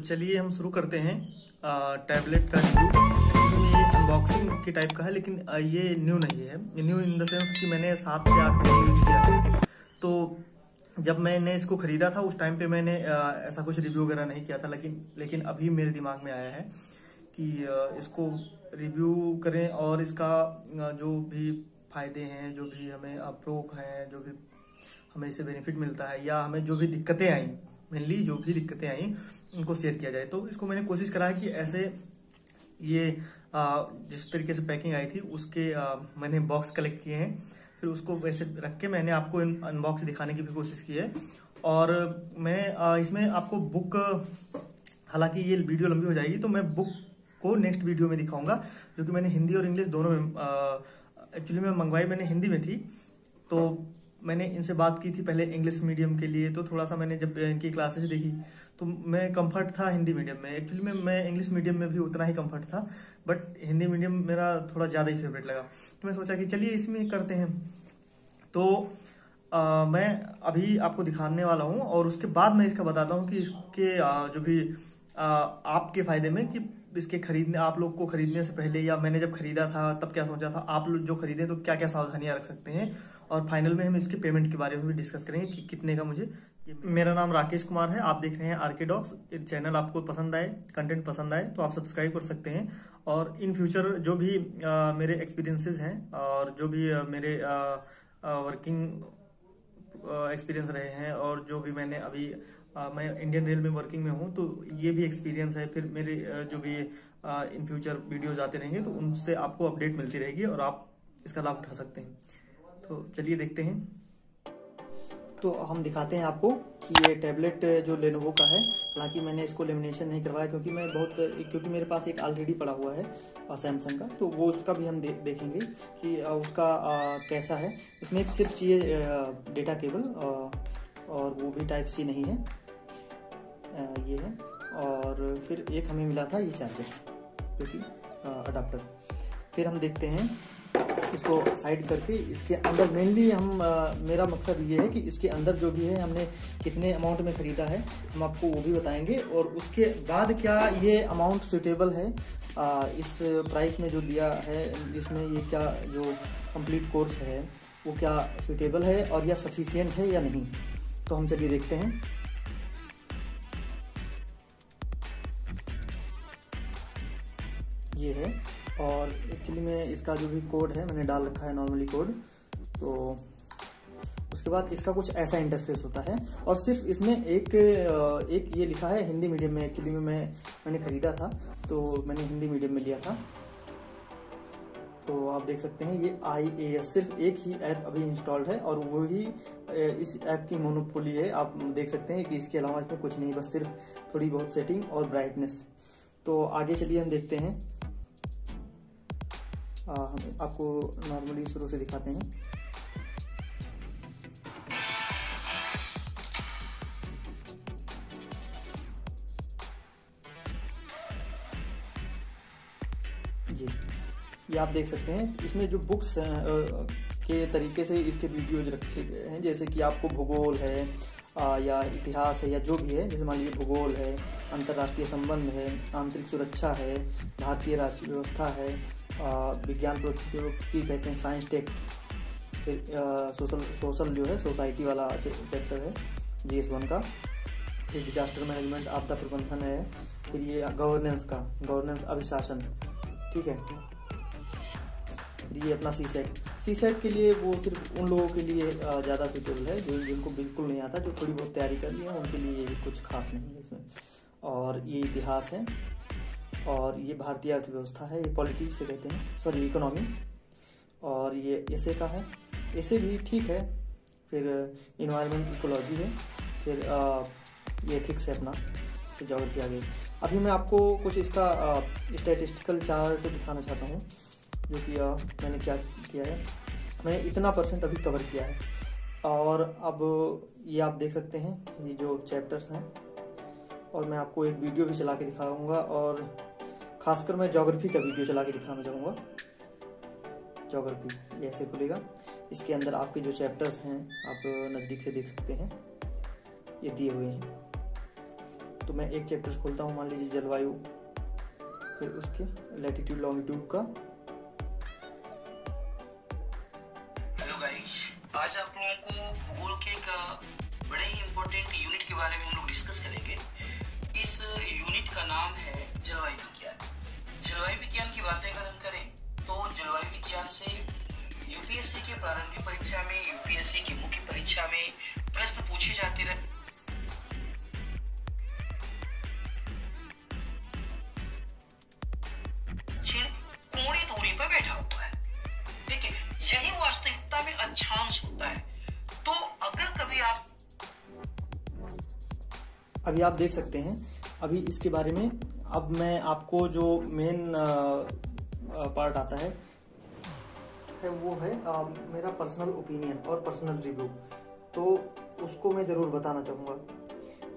चलिए हम शुरू करते हैं टैबलेट का रिव्यू। ये अनबॉक्सिंग के टाइप का है, लेकिन ये न्यू नहीं है। न्यू इन द सेंस कि मैंने 7 से 8 महीने यूज किया है। तो जब मैंने इसको खरीदा था उस टाइम पे मैंने ऐसा कुछ रिव्यू वगैरह नहीं किया था, लेकिन अभी मेरे दिमाग में आया है कि इसको रिव्यू करें और इसका जो भी फायदे हैं, जो भी हमें अप्रोक हैं, जो भी हमें इससे बेनिफिट मिलता है या हमें जो भी दिक्कतें आई, मेनली जो भी दिक्कतें आई उनको शेयर किया जाए। तो इसको मैंने कोशिश करा है कि ऐसे ये जिस तरीके से पैकिंग आई थी उसके मैंने बॉक्स कलेक्ट किए हैं, फिर उसको वैसे रख के मैंने आपको अनबॉक्स दिखाने की भी कोशिश की है। और मैं इसमें आपको बुक, हालांकि ये वीडियो लंबी हो जाएगी तो मैं बुक को नेक्स्ट वीडियो में दिखाऊंगा, जो कि मैंने हिंदी और इंग्लिश दोनों में एक्चुअली मैं मंगवाई मैंने हिंदी में थी। तो मैंने इनसे बात की थी पहले इंग्लिश मीडियम के लिए, तो थोड़ा सा मैंने जब इनकी क्लासेस देखी तो मैं कंफर्ट था हिंदी मीडियम में। एक्चुअली मैं इंग्लिश मीडियम में भी उतना ही कंफर्ट था, बट हिंदी मीडियम मेरा थोड़ा ज़्यादा ही फेवरेट लगा। तो मैं सोचा कि चलिए इसमें करते हैं। तो मैं अभी आपको दिखाने वाला हूँ और उसके बाद मैं इसका बताता हूँ कि इसके जो भी आपके फायदे में, कि इसके खरीदने, आप लोग को खरीदने से पहले या मैंने जब खरीदा था तब क्या सोचा था, आप लोग जो खरीदे तो क्या क्या सावधानियां रख सकते हैं, और फाइनल में हम इसके पेमेंट के बारे में भी डिस्कस करेंगे कि कितने का मुझे। मेरा नाम राकेश कुमार है, आप देख रहे हैं आरके डॉग्स। चैनल आपको पसंद आए, कंटेंट पसंद आए तो आप सब्सक्राइब कर सकते हैं। और इन फ्यूचर जो भी मेरे एक्सपीरियंसेस हैं और जो भी मेरे वर्किंग एक्सपीरियंस रहे हैं, और जो भी मैंने अभी मैं इंडियन रेल में वर्किंग में हूँ, तो ये भी एक्सपीरियंस है। फिर मेरे जो भी इन फ्यूचर वीडियोज आते रहेंगे तो उनसे आपको अपडेट मिलती रहेगी और आप इसका लाभ उठा सकते हैं। तो चलिए देखते हैं। तो हम दिखाते हैं आपको कि ये टैबलेट जो लेनोवो का है। हालांकि मैंने इसको लेमिनेशन नहीं करवाया क्योंकि मेरे पास एक ऑलरेडी पड़ा हुआ है सैमसंग का, तो वो उसका भी हम देखेंगे कि उसका कैसा है। इसमें सिर्फ चाहिए डेटा केबल, और वो भी टाइप सी नहीं है, ये है। और फिर एक हमें मिला था ये चार्जर, जो कि अडाप्टर। फिर हम देखते हैं इसको साइड करके। इसके अंदर मेनली मेरा मकसद ये है कि इसके अंदर जो भी है हमने कितने अमाउंट में ख़रीदा है हम आपको वो भी बताएंगे, और उसके बाद क्या ये अमाउंट सुटेबल है इस प्राइस में जो दिया है, इसमें ये क्या जो कंप्लीट कोर्स है वो क्या सुटेबल है और या सफिशिएंट है या नहीं। तो हम चलिए देखते हैं। ये है, और एक्चुअली में इसका जो भी कोड है मैंने डाल रखा है नॉर्मली कोड। तो उसके बाद इसका कुछ ऐसा इंटरफेस होता है, और सिर्फ इसमें एक ये लिखा है हिंदी मीडियम में। एक्चुअली में मैंने ख़रीदा था तो मैंने हिंदी मीडियम में लिया था। तो आप देख सकते हैं ये IAS, सिर्फ एक ही ऐप अभी इंस्टॉल्ड है और वो ही इस ऐप की मोनोपोली है। आप देख सकते हैं कि इसके अलावा इसमें कुछ नहीं, बस सिर्फ थोड़ी बहुत सेटिंग और ब्राइटनेस। तो आगे चलिए हम देखते हैं। हम आपको नॉर्मली शुरू से दिखाते हैं। ये आप देख सकते हैं इसमें जो बुक्स के तरीके से इसके वीडियोज रखे गए हैं, जैसे कि आपको भूगोल है या इतिहास है या जो भी है। जैसे मान लीजिए भूगोल है, अंतर्राष्ट्रीय संबंध है, आंतरिक सुरक्षा है, भारतीय राष्ट्रीय व्यवस्था है, विज्ञान प्रौद्योगिकी कहते हैं, साइंस टेक, फिर सोशल जो है सोसाइटी वाला चैप्टर है GS1 का, फिर डिजास्टर मैनेजमेंट आपदा प्रबंधन है, फिर ये गवर्नेंस अभिशासन, ठीक है। फिर ये अपना सी सेट के लिए वो सिर्फ उन लोगों के लिए ज़्यादा सूटेबल है जिनको बिल्कुल नहीं आता, जो थोड़ी बहुत तैयारी कर ली है उनके लिए ये कुछ खास नहीं है इसमें। और ये इतिहास है, और ये भारतीय अर्थव्यवस्था है, ये पॉलिटिक्स से कहते हैं, सॉरी इकोनॉमी। और ये एसे का है, एसे भी ठीक है। फिर इन्वायरमेंट इकोलॉजी है, फिर ये एथिक्स है अपना, फिर ज्योग्राफी आ गई। अभी मैं आपको कुछ इसका स्टैटिस्टिकल चार्ट दिखाना चाहता हूँ, जो कि मैंने क्या किया है। मैंने इतना % अभी कवर किया है, और अब ये आप देख सकते हैं ये जो चैप्टर्स हैं, और मैं आपको एक वीडियो भी चला के दिखाऊंगा, और खासकर मैं ज्योग्राफी का वीडियो चला के दिखाना चाहूँगा। ज्योग्राफी ये ऐसे खुलेगा, इसके अंदर आपके जो चैप्टर्स हैं आप नज़दीक से देख सकते हैं, ये दिए हुए हैं। तो मैं एक चैप्टर खोलता हूँ, मान लीजिए जलवायु, फिर उसके लैटिट्यूड लॉन्गिट्यूड का। हेलो गाइस, आज आप लोगों को भूगोल के एक बड़े ही इम्पोर्टेंट यूनिट के बारे में हम लोग डिस्कस करेंगे। इस यूनिट का नाम है जलवायु विज्ञान। जलवायु विज्ञान की बातें अगर हम करें तो जलवायु विज्ञान से यूपीएससी के प्रारंभिक परीक्षा में, यूपीएससी की मुख्य परीक्षा में प्रश्न पूछे जाते रहे। कोणी दूरी पर बैठा हुआ है, ठीक है, यही वास्तविकता में अक्षांश होता है। तो अगर कभी अभी आप देख सकते हैं, अभी इसके बारे में अब मैं आपको जो मेन पार्ट आता है वो है मेरा पर्सनल ओपिनियन और पर्सनल रिव्यू, तो उसको मैं ज़रूर बताना चाहूँगा।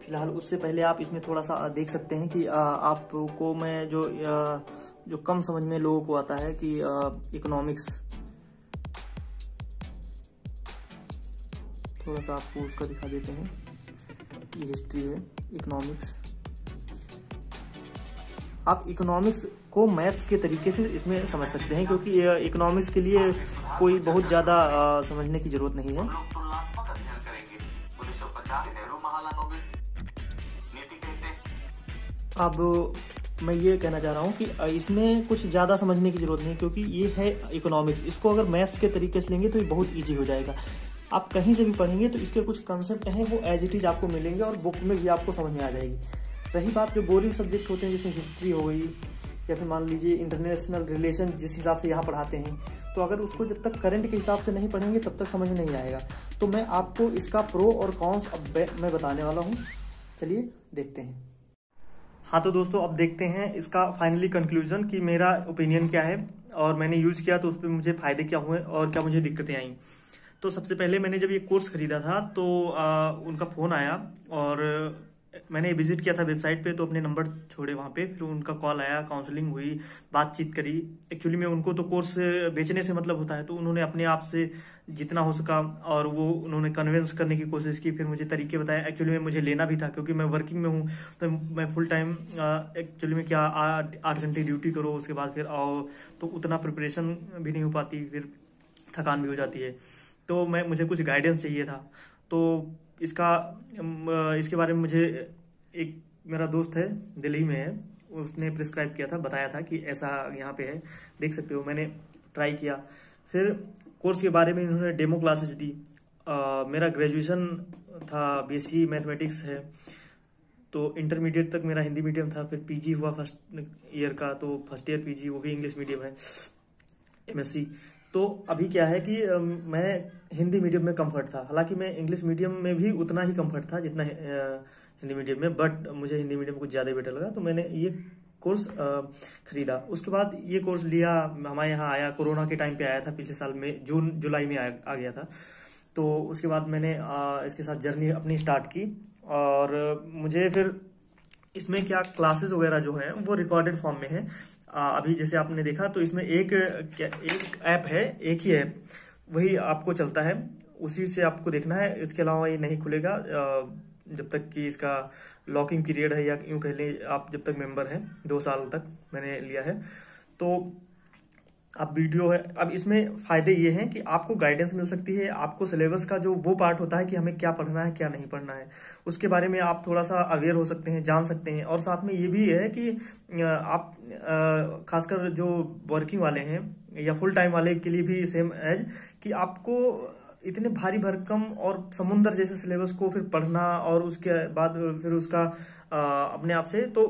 फिलहाल उससे पहले आप इसमें थोड़ा सा देख सकते हैं कि आपको मैं जो कम समझ में लोगों को आता है कि इकोनॉमिक्स, थोड़ा सा आपको उसका दिखा देते हैं। ये हिस्ट्री है, इकोनॉमिक्स। आप इकोनॉमिक्स को मैथ्स के तरीके से इसमें समझ सकते हैं, क्योंकि इकोनॉमिक्स के लिए कोई बहुत ज़्यादा समझने की जरूरत नहीं है। तुलनात्मक अध्ययन करेंगे। 1950 नेहरू महालानोबिस नीति कहते हैं। अब मैं ये कहना चाह रहा हूँ कि इसमें कुछ ज़्यादा समझने की जरूरत नहीं, क्योंकि ये है इकोनॉमिक्स। इसको अगर मैथ्स के तरीके से लेंगे तो ये बहुत ईजी हो जाएगा। आप कहीं से भी पढ़ेंगे तो इसके कुछ कंसेप्ट हैं वो एज इट इज़ आपको मिलेंगे और बुक में भी आपको समझ में आ जाएगी। रही बात जो बोरिंग सब्जेक्ट होते हैं, जैसे हिस्ट्री हो गई या फिर मान लीजिए इंटरनेशनल रिलेशन, जिस हिसाब से यहाँ पढ़ाते हैं, तो अगर उसको जब तक करंट के हिसाब से नहीं पढ़ेंगे तब तक समझ में नहीं आएगा। तो मैं आपको इसका प्रो और कॉन्स अब मैं बताने वाला हूँ। चलिए देखते हैं। हाँ तो दोस्तों, अब देखते हैं इसका फाइनली कंक्लूजन कि मेरा ओपिनियन क्या है और मैंने यूज किया तो उस पर मुझे फायदे क्या हुए और क्या मुझे दिक्कतें आई। तो सबसे पहले मैंने जब ये कोर्स खरीदा था तो उनका फ़ोन आया और मैंने विजिट किया था वेबसाइट पे, तो अपने नंबर छोड़े वहाँ पे, फिर उनका कॉल आया, काउंसलिंग हुई, बातचीत करी। एक्चुअली में उनको तो कोर्स बेचने से मतलब होता है, तो उन्होंने अपने आप से जितना हो सका और वो उन्होंने कन्विंस करने की कोशिश की, फिर मुझे तरीके बताए। एक्चुअली में मुझे लेना भी था क्योंकि मैं वर्किंग में हूँ, तो मैं फुल टाइम एक्चुअली में क्या 8 घंटे ड्यूटी करो, उसके बाद फिर आओ, तो उतना प्रिपरेशन भी नहीं हो पाती, फिर थकान भी हो जाती है। तो मुझे कुछ गाइडेंस चाहिए था। तो इसके बारे में मुझे एक मेरा दोस्त है, दिल्ली में है, उसने प्रिस्क्राइब किया था, बताया था कि ऐसा यहाँ पे है, देख सकते हो। मैंने ट्राई किया। फिर कोर्स के बारे में इन्होंने डेमो क्लासेस दी। मेरा ग्रेजुएशन था, बीएससी मैथमेटिक्स है, तो इंटरमीडिएट तक मेरा हिंदी मीडियम था। फिर पीजी हुआ फर्स्ट ईयर का, तो फर्स्ट ईयर पीजी, वो भी इंग्लिश मीडियम है, एमएससी। तो अभी क्या है कि मैं हिंदी मीडियम में कंफर्ट था, हालांकि मैं इंग्लिश मीडियम में भी उतना ही कंफर्ट था जितना हिंदी मीडियम में, बट मुझे हिंदी मीडियम कुछ ज़्यादा बेटर लगा, तो मैंने ये कोर्स खरीदा। उसके बाद ये कोर्स लिया, हमारे यहाँ आया, कोरोना के टाइम पे आया था, पिछले साल में जून जुलाई में आ गया था। तो उसके बाद मैंने इसके साथ जर्नी अपनी स्टार्ट की और मुझे फिर इसमें क्या क्लासेस वगैरह जो हैं वो रिकॉर्डेड फॉर्म में है। अभी जैसे आपने देखा तो इसमें एक ऐप है, एक ही ऐप, वही आपको चलता है, उसी से आपको देखना है। इसके अलावा ये नहीं खुलेगा जब तक कि इसका लॉकिंग पीरियड है, या यूँ कह लें आप जब तक मेंबर हैं, 2 साल तक मैंने लिया है। तो अब वीडियो है। अब इसमें फायदे ये हैं कि आपको गाइडेंस मिल सकती है, आपको सिलेबस का जो वो पार्ट होता है कि हमें क्या पढ़ना है क्या नहीं पढ़ना है, उसके बारे में आप थोड़ा सा अवेयर हो सकते हैं, जान सकते हैं। और साथ में ये भी है कि आप खासकर जो वर्किंग वाले हैं या फुल टाइम वाले के लिए भी सेम एज कि आपको इतने भारी भरकम और समुंदर जैसे सिलेबस को फिर पढ़ना और उसके बाद फिर उसका अपने आप से तो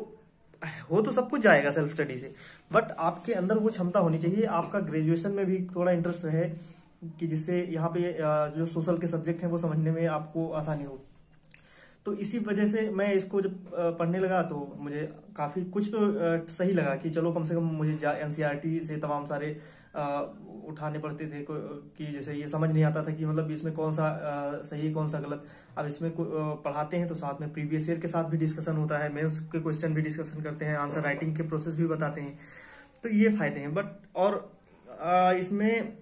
हो तो सब कुछ जाएगा सेल्फ स्टडी से, बट आपके अंदर वो क्षमता होनी चाहिए, आपका ग्रेजुएशन में भी थोड़ा इंटरेस्ट रहे कि जिससे यहाँ पे जो सोशल के सब्जेक्ट हैं वो समझने में आपको आसानी हो। तो इसी वजह से मैं इसको जब पढ़ने लगा तो मुझे काफ़ी कुछ तो सही लगा कि चलो कम से कम मुझे एनसीईआरटी से तमाम सारे उठाने पड़ते थे कि जैसे ये समझ नहीं आता था कि मतलब इसमें कौन सा सही कौन सा गलत। अब इसमें पढ़ाते हैं तो साथ में प्रीवियस ईयर के साथ भी डिस्कशन होता है, मेंस के क्वेश्चन भी डिस्कशन करते हैं, आंसर राइटिंग के प्रोसेस भी बताते हैं, तो ये फायदे हैं। बट और इसमें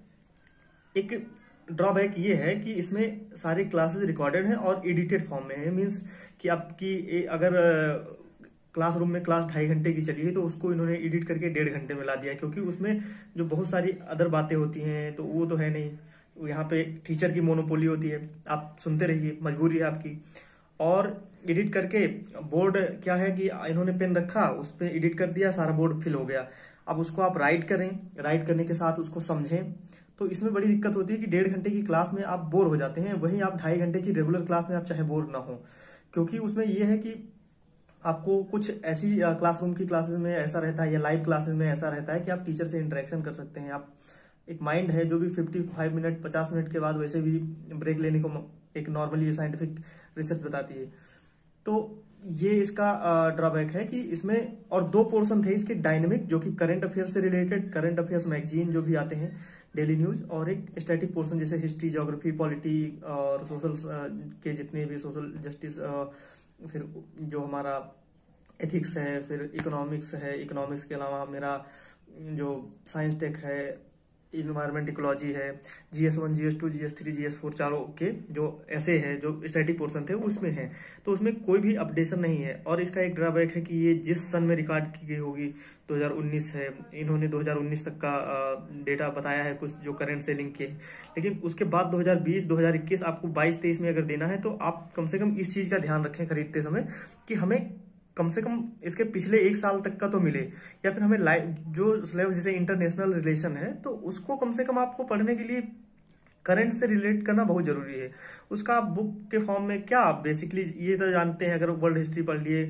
एक ड्रॉबैक ये है कि इसमें सारे क्लासेस रिकॉर्डेड हैं और एडिटेड फॉर्म में है। मीन्स कि आपकी अगर क्लासरूम में क्लास 2.5 घंटे की चली है तो उसको इन्होंने एडिट करके 1.5 घंटे में ला दिया, क्योंकि उसमें जो बहुत सारी अदर बातें होती हैं तो वो तो है नहीं। यहाँ पे टीचर की मोनोपोली होती है, आप सुनते रहिए, मजबूरी है आपकी। और एडिट करके बोर्ड क्या है कि इन्होंने पेन रखा, उस पर एडिट कर दिया, सारा बोर्ड फिल हो गया। अब उसको आप राइट करें, राइट करने के साथ उसको समझें, तो इसमें बड़ी दिक्कत होती है कि 1.5 घंटे की क्लास में आप बोर हो जाते हैं। वहीं आप 2.5 घंटे की रेगुलर क्लास में आप चाहे बोर ना हो, क्योंकि उसमें यह है कि आपको कुछ ऐसी क्लासरूम की क्लासेस में ऐसा रहता है या लाइव क्लासेस में ऐसा रहता है कि आप टीचर से इंटरेक्शन कर सकते हैं। आप एक माइंड है जो भी 55 मिनट 50 मिनट के बाद वैसे भी ब्रेक लेने को एक नॉर्मली साइंटिफिक रिसर्च बताती है। तो ये इसका ड्रॉबैक है कि इसमें और 2 पोर्शन थे इसके डायनेमिक, जो कि करंट अफेयर से रिलेटेड, करंट अफेयर्स मैगजीन जो भी आते हैं, डेली न्यूज, और एक स्टैटिक पोर्शन जैसे हिस्ट्री, ज्योग्राफी, पॉलिटी और सोशल के जितने भी सोशल जस्टिस, फिर जो हमारा एथिक्स है, फिर इकोनॉमिक्स है, इकोनॉमिक्स के अलावा मेरा जो साइंस टेक है, इन्वायरमेंट इकोलॉजी है, GS1, GS2, GS3, GS4 चारों के जो ऐसे है जो स्टैटिक पोर्शन थे वो उसमें है। तो उसमें कोई भी अपडेशन नहीं है। और इसका एक ड्रॉबैक है कि ये जिस सन में रिकॉर्ड की गई होगी 2019 है, इन्होंने 2019 तक का डेटा बताया है कुछ जो करंट सेलिंग के, लेकिन उसके बाद 2020, 2021 आपको 22-23 में अगर देना है तो आप कम से कम इस चीज का ध्यान रखें खरीदते समय कि हमें कम से कम इसके पिछले 1 साल तक का तो मिले, या फिर हमें जो सिलेबस जैसे इंटरनेशनल रिलेशन है तो उसको कम से कम आपको पढ़ने के लिए करंट से रिलेट करना बहुत जरूरी है। उसका आप बुक के फॉर्म में क्या आप बेसिकली ये तो जानते हैं, अगर वर्ल्ड हिस्ट्री पढ़ लिए,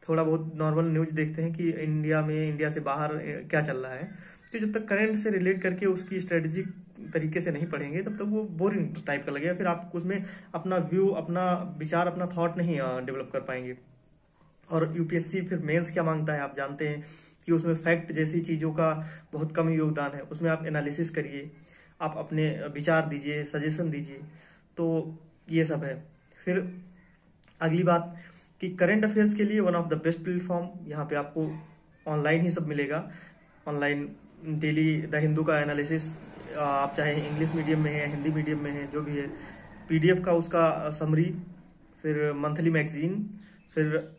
थोड़ा बहुत नॉर्मल न्यूज देखते हैं कि इंडिया में, इंडिया से बाहर क्या चल रहा है, तो जब तक करंट से रिलेट करके उसकी स्ट्रेटेजिक तरीके से नहीं पढ़ेंगे तब तक वो बोरिंग टाइप का लगेगा। फिर आप उसमें अपना व्यू, अपना विचार, अपना थॉट नहीं डेवलप कर पाएंगे। और यूपीएससी फिर मेंस क्या मांगता है आप जानते हैं कि उसमें फैक्ट जैसी चीज़ों का बहुत कम योगदान है। उसमें आप एनालिसिस करिए, आप अपने विचार दीजिए, सजेशन दीजिए, तो ये सब है। फिर अगली बात कि करंट अफेयर्स के लिए one of the best platform, यहाँ पे आपको ऑनलाइन ही सब मिलेगा। ऑनलाइन डेली द हिंदू का एनालिसिस, आप चाहे इंग्लिश मीडियम में है, हिंदी मीडियम में है, जो भी है, PDF का उसका समरी, फिर मंथली मैगजीन, फिर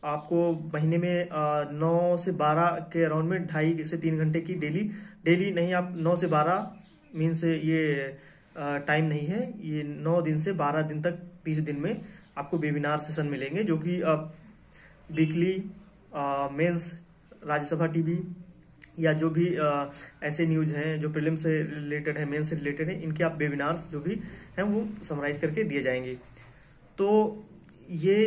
आपको महीने में 9 से 12 के अराउंड में 2.5 से 3 घंटे की डेली नहीं, आप 9 से 12 मीन्स ये टाइम नहीं है, ये 9 दिन से 12 दिन तक 30 दिन में आपको वेबिनार सेशन मिलेंगे, जो कि वीकली मेंस, राज्यसभा टीवी या जो भी ऐसे न्यूज हैं जो प्रीलिम से रिलेटेड है, मेंस से रिलेटेड है, इनके आप वेबिनार्स जो भी हैं वो समराइज करके दिए जाएंगे। तो ये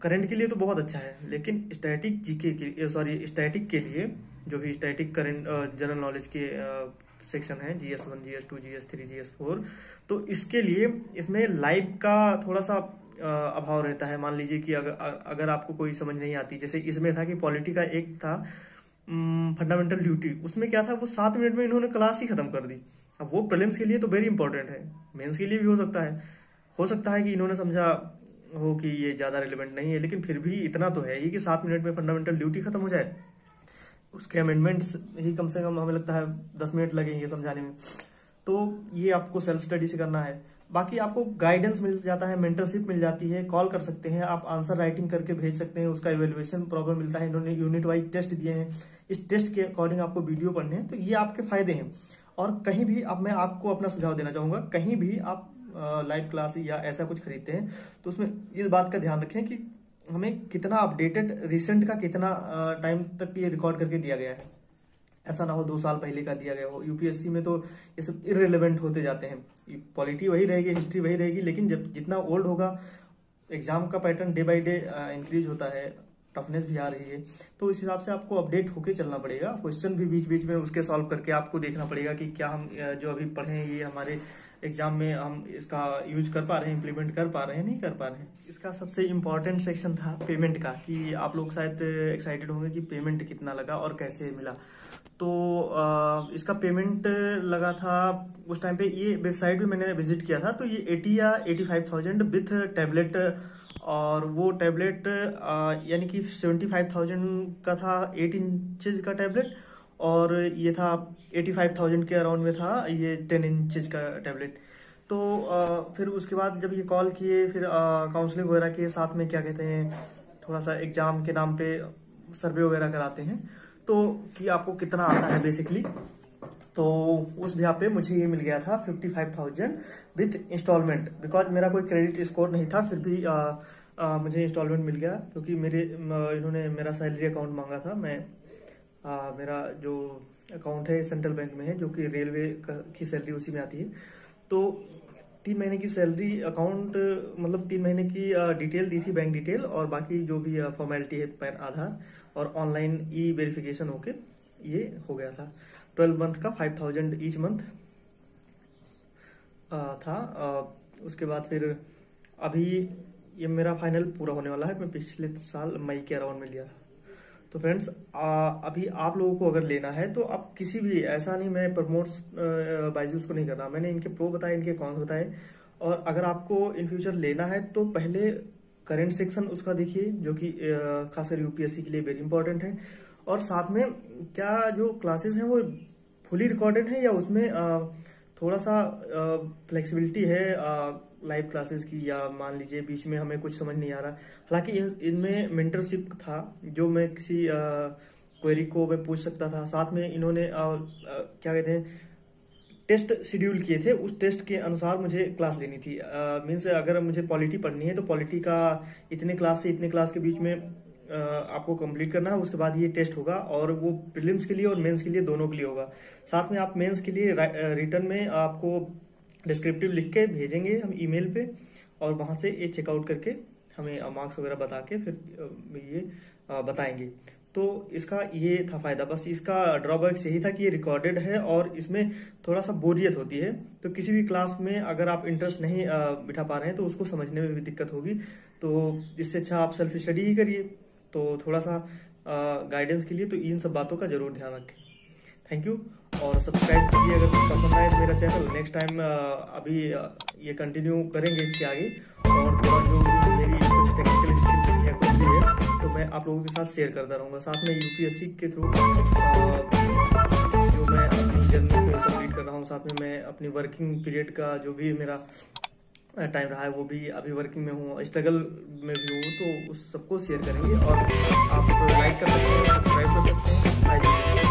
करंट के लिए तो बहुत अच्छा है, लेकिन स्टैटिक जीके के स्टैटिक के लिए जो भी स्टैटिक करंट जनरल नॉलेज के सेक्शन है, GS1, GS2, GS3, GS4, तो इसके लिए इसमें लाइव का थोड़ा सा अभाव रहता है। मान लीजिए कि अगर आपको कोई समझ नहीं आती, जैसे इसमें था कि पॉलिटी का एक था फंडामेंटल ड्यूटी, उसमें क्या था, वो 7 मिनट में इन्होंने क्लास ही खत्म कर दी। अब वो प्रीलिम्स के लिए तो वेरी इंपॉर्टेंट है, मेंस के लिए भी हो सकता है कि इन्होंने समझा हो कि ये ज्यादा रिलेवेंट नहीं है, लेकिन फिर भी इतना तो है ही कि 7 मिनट में फंडामेंटल ड्यूटी खत्म हो जाए। उसके अमेंडमेंट्स ही कम से कम हमें लगता है 10 मिनट लगेंगे समझाने में। तो ये आपको सेल्फ स्टडी से करना है। बाकी आपको गाइडेंस मिल जाता है, मेंटरशिप मिल जाती है, कॉल कर सकते हैं आप, आंसर राइटिंग करके भेज सकते हैं, उसका इवेल्युएशन प्रॉब्लम मिलता है। इन्होंने यूनिट वाइज टेस्ट दिए हैं, इस टेस्ट के अकॉर्डिंग आपको वीडियो पढ़ने हैं, तो ये आपके फायदे हैं। और कहीं भी अब मैं आपको अपना सुझाव देना चाहूंगा, कहीं भी आप लाइव क्लास या ऐसा कुछ खरीदते हैं तो उसमें इस बात का ध्यान रखें कि हमें कितना अपडेटेड, रिसेंट का कितना टाइम तक ये रिकॉर्ड करके दिया गया है। ऐसा ना हो 2 साल पहले का दिया गया हो। यूपीएससी में तो ये सब इररिलेवेंट होते जाते हैं। पॉलिटी वही रहेगी, हिस्ट्री वही रहेगी, लेकिन जब जितना ओल्ड होगा, एग्जाम का pattern day by day increase होता है, टफनेस भी आ रही है, तो इस हिसाब से आपको अपडेट होके चलना पड़ेगा। क्वेश्चन भी बीच बीच में उसके सॉल्व करके आपको देखना पड़ेगा कि क्या हम जो अभी पढ़े हैं ये हमारे एग्जाम में हम इसका यूज कर पा रहे हैं, इम्प्लीमेंट कर पा रहे हैं, नहीं कर पा रहे हैं। इसका सबसे इम्पोर्टेंट सेक्शन था पेमेंट का, कि आप लोग शायद एक्साइटेड होंगे कि पेमेंट कितना लगा और कैसे मिला। तो इसका पेमेंट लगा था उस टाइम पे, ये वेबसाइट भी मैंने विजिट किया था, तो ये 80 या 85,000 विथ टैबलेट, और वो टैबलेट यानी कि 75,000 का था 8 इंचेज का टैबलेट, और ये था 85,000 के अराउंड में था ये 10 इंचेज का टैबलेट। तो फिर उसके बाद जब ये कॉल किए, फिर काउंसलिंग वगैरह किए, साथ में क्या कहते हैं थोड़ा सा एग्जाम के नाम पे सर्वे वगैरह कराते हैं, तो कि आपको कितना आता है बेसिकली। तो उस बिहाफ पे मुझे ये मिल गया था 55,000 विथ इंस्टॉलमेंट। बिकॉज मेरा कोई क्रेडिट स्कोर नहीं था, फिर भी मुझे इंस्टॉलमेंट मिल गया, क्योंकि इन्होंने मेरा सैलरी अकाउंट मांगा था। मेरा जो अकाउंट है सेंट्रल बैंक में है, जो कि रेलवे की सैलरी उसी में आती है। तो 3 महीने की सैलरी अकाउंट, मतलब 3 महीने की डिटेल दी थी, बैंक डिटेल, और बाकी जो भी फॉर्मेलिटी है पैन, आधार और ऑनलाइन ई वेरिफिकेशन होके ये हो गया था। 12 मंथ का 5,000 ईच मंथ था। उसके बाद फिर अभी ये मेरा फाइनल पूरा होने वाला है। मैं पिछले साल मई के अराउंड में लिया था। तो फ्रेंड्स, अभी आप लोगों को अगर लेना है तो आप किसी भी, ऐसा नहीं मैं प्रमोट्स बायजूस को नहीं कर रहा, मैंने इनके प्रो बताए, इनके कॉन्स बताए। और अगर आपको इन फ्यूचर लेना है तो पहले करेंट सेक्शन उसका देखिए, जो कि खासकर यूपीएससी के लिए वेरी इंपॉर्टेंट है। और साथ में क्या जो क्लासेस हैं वो फुली रिकॉर्डेड है या उसमें थोड़ा सा फ्लेक्सिबिलिटी है लाइव क्लासेस की, या मान लीजिए बीच में हमें कुछ समझ नहीं आ रहा। हालांकि इनमें मेंटरशिप था, जो मैं किसी क्वेरी को मैं पूछ सकता था। साथ में इन्होंने क्या कहते हैं टेस्ट शेड्यूल किए थे, उस टेस्ट के अनुसार मुझे क्लास लेनी थी। मीन्स अगर मुझे पॉलिटी पढ़नी है तो पॉलिटी का इतने क्लास से इतने क्लास के बीच में आपको कंप्लीट करना है। उसके बाद ये टेस्ट होगा, और वो प्रीलिम्स के लिए और मेंस के लिए दोनों के लिए होगा। साथ में आप मेंस के लिए रिटर्न में आपको डिस्क्रिप्टिव लिख के भेजेंगे हम ईमेल पे, और वहां से ये चेकआउट करके हमें मार्क्स वगैरह बता के फिर ये बताएंगे। तो इसका ये था फायदा। बस इसका ड्रॉबैक्स यही था कि ये रिकॉर्डेड है और इसमें थोड़ा सा बोरियत होती है। तो किसी भी क्लास में अगर आप इंटरेस्ट नहीं बिठा पा रहे हैं तो उसको समझने में भी दिक्कत होगी। तो इससे अच्छा आप सेल्फ स्टडी ही करिए। तो थोड़ा सा गाइडेंस के लिए तो इन सब बातों का जरूर ध्यान रखें। थैंक यू, और सब्सक्राइब कीजिए अगर पसंद आए तो मेरा चैनल। नेक्स्ट टाइम अभी ये कंटिन्यू करेंगे इसके आगे, और थोड़ा जो मेरी कुछ टेक्निकल स्किल्स है कुछ भी है तो मैं आप लोगों के साथ शेयर करता रहूँगा। साथ में यूपीएससी के थ्रू जो मैं अपनी जर्नी को कंप्लीट कर रहा हूँ, साथ में मैं अपनी वर्किंग पीरियड का जो भी मेरा टाइम रहा है वो भी अभी वर्किंग में हूँ, स्ट्रगल में भी हूँ, तो उस सबको शेयर करेंगे। और आप लाइक कर सकते हैं, सब्सक्राइब कर सकते हैं।